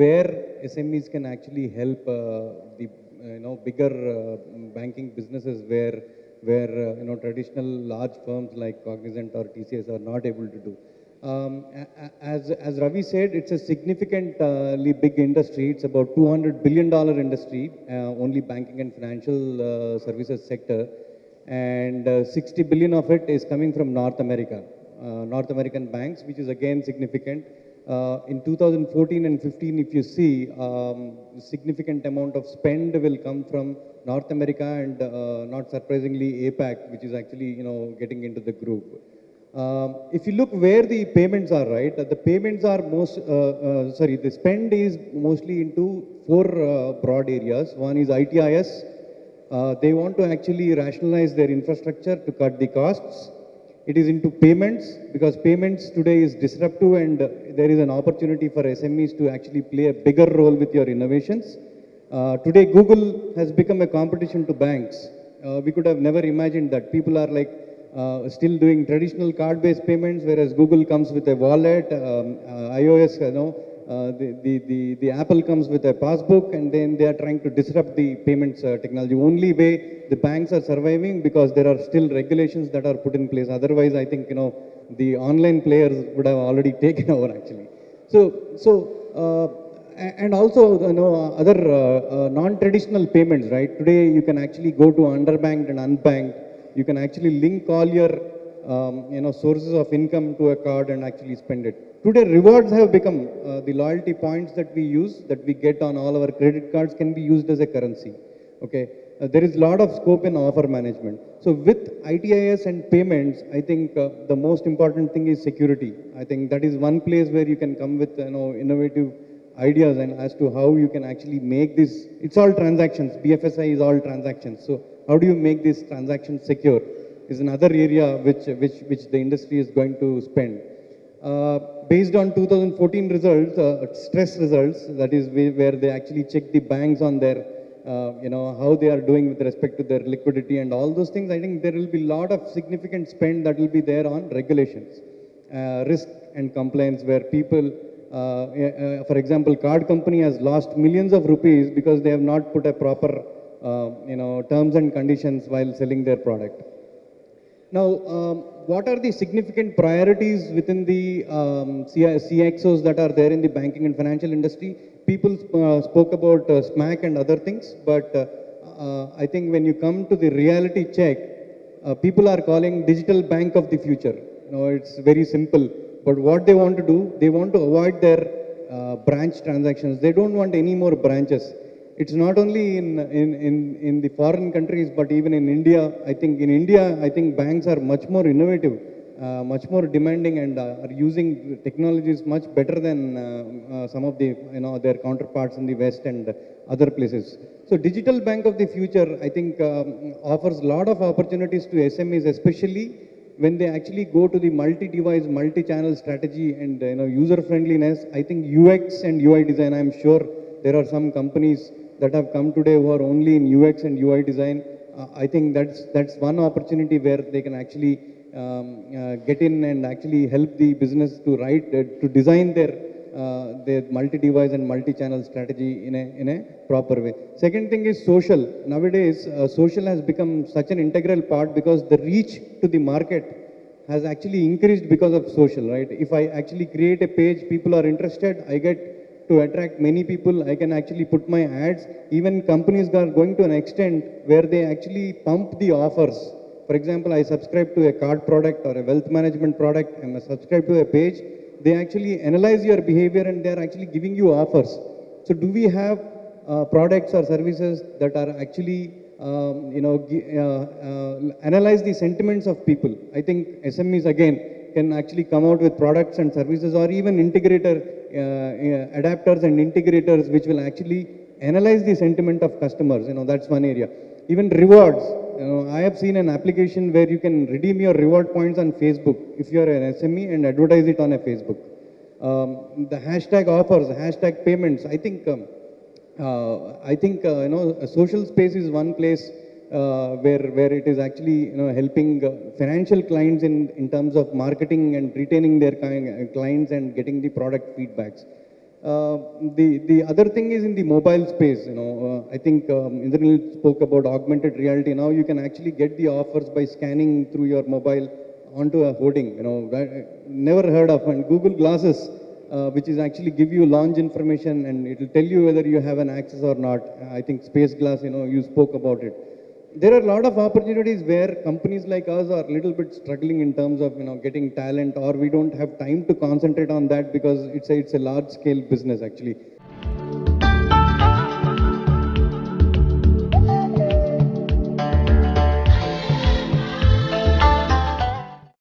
where SMEs can actually help the bigger banking businesses where traditional large firms like Cognizant or TCS are not able to do. As Ravi said, it's a significantly big industry. It's about $200 billion industry, only banking and financial services sector, and 60 billion of it is coming from North America, North American banks, which is again significant. In 2014 and 15, if you see, significant amount of spend will come from North America and not surprisingly APAC, which is actually getting into the group. If you look where the payments are, right, the payments are the spend is mostly into four broad areas. One is ITIS. They want to actually rationalize their infrastructure to cut the costs. It is into payments, because payments today is disruptive and there is an opportunity for SMEs to actually play a bigger role with your innovations. Today, Google has become a competition to banks. We could have never imagined that. People are like still doing traditional card-based payments, whereas Google comes with a wallet, iOS, the Apple comes with a passbook, and then they are trying to disrupt the payments technology. Only way the banks are surviving because there are still regulations that are put in place. Otherwise, I think the online players would have already taken over actually. And also other non-traditional payments, right? Today you can actually go to underbanked and unbanked. You can actually link all your sources of income to a card and actually spend it. Today rewards have become the loyalty points that we use, that we get on all our credit cards, can be used as a currency. Okay, there is a lot of scope in offer management. So with ITIS and payments, I think the most important thing is security. I think that is one place where you can come with innovative ideas and as to how you can actually make this. It's all transactions. BFSI is all transactions. So how do you make these transactions secure is another area which the industry is going to spend. Based on 2014 results, stress results, that is where they actually check the banks on their, how they are doing with respect to their liquidity and all those things. I think there will be a lot of significant spend that will be there on regulations, risk and compliance, where people, for example, card company has lost millions of rupees because they have not put a proper, terms and conditions while selling their product. Now, what are the significant priorities within the CXOs that are there in the banking and financial industry? People spoke about SMAC and other things, but I think when you come to the reality check, people are calling digital bank of the future. It's very simple, but what they want to do, they want to avoid their branch transactions. They don't want any more branches. It's not only in the foreign countries, but even in India. I think banks are much more innovative, much more demanding, and are using technologies much better than some of the their counterparts in the West and other places. So digital bank of the future, I think, offers a lot of opportunities to SMEs, especially when they actually go to the multi-device, multi-channel strategy and user friendliness. I think UX and UI design. I'm sure there are some companies that have come today who are only in UX and UI design. I think that's one opportunity where they can actually get in and actually help the business to to design their multi-device and multi-channel strategy in a proper way. Second thing is social. Nowadays, social has become such an integral part because the reach to the market has actually increased because of social, right? If I actually create a page, people are interested, I get to attract many people, I can actually put my ads. Even companies are going to an extent where they actually pump the offers. For example, I subscribe to a card product or a wealth management product, and I subscribe to a page. They actually analyze your behavior and they are actually giving you offers. So do we have products or services that are actually, analyze the sentiments of people? I think SMEs again can actually come out with products and services, or even adapters and integrators which will actually analyze the sentiment of customers. That's one area. Even rewards. I have seen an application where you can redeem your reward points on Facebook if you are an SME and advertise it on a Facebook. The hashtag offers, hashtag payments. I think a social space is one place where it is actually helping financial clients in terms of marketing and retaining their clients and getting the product feedbacks. The other thing is in the mobile space, I think Indranil spoke about augmented reality. Now you can actually get the offers by scanning through your mobile onto a hoarding, never heard of. And Google Glasses, which is actually give you launch information and it will tell you whether you have an access or not. I think Space Glass, you spoke about it. There are a lot of opportunities where companies like us are a little bit struggling in terms of getting talent, or we don't have time to concentrate on that because it's a large scale business actually.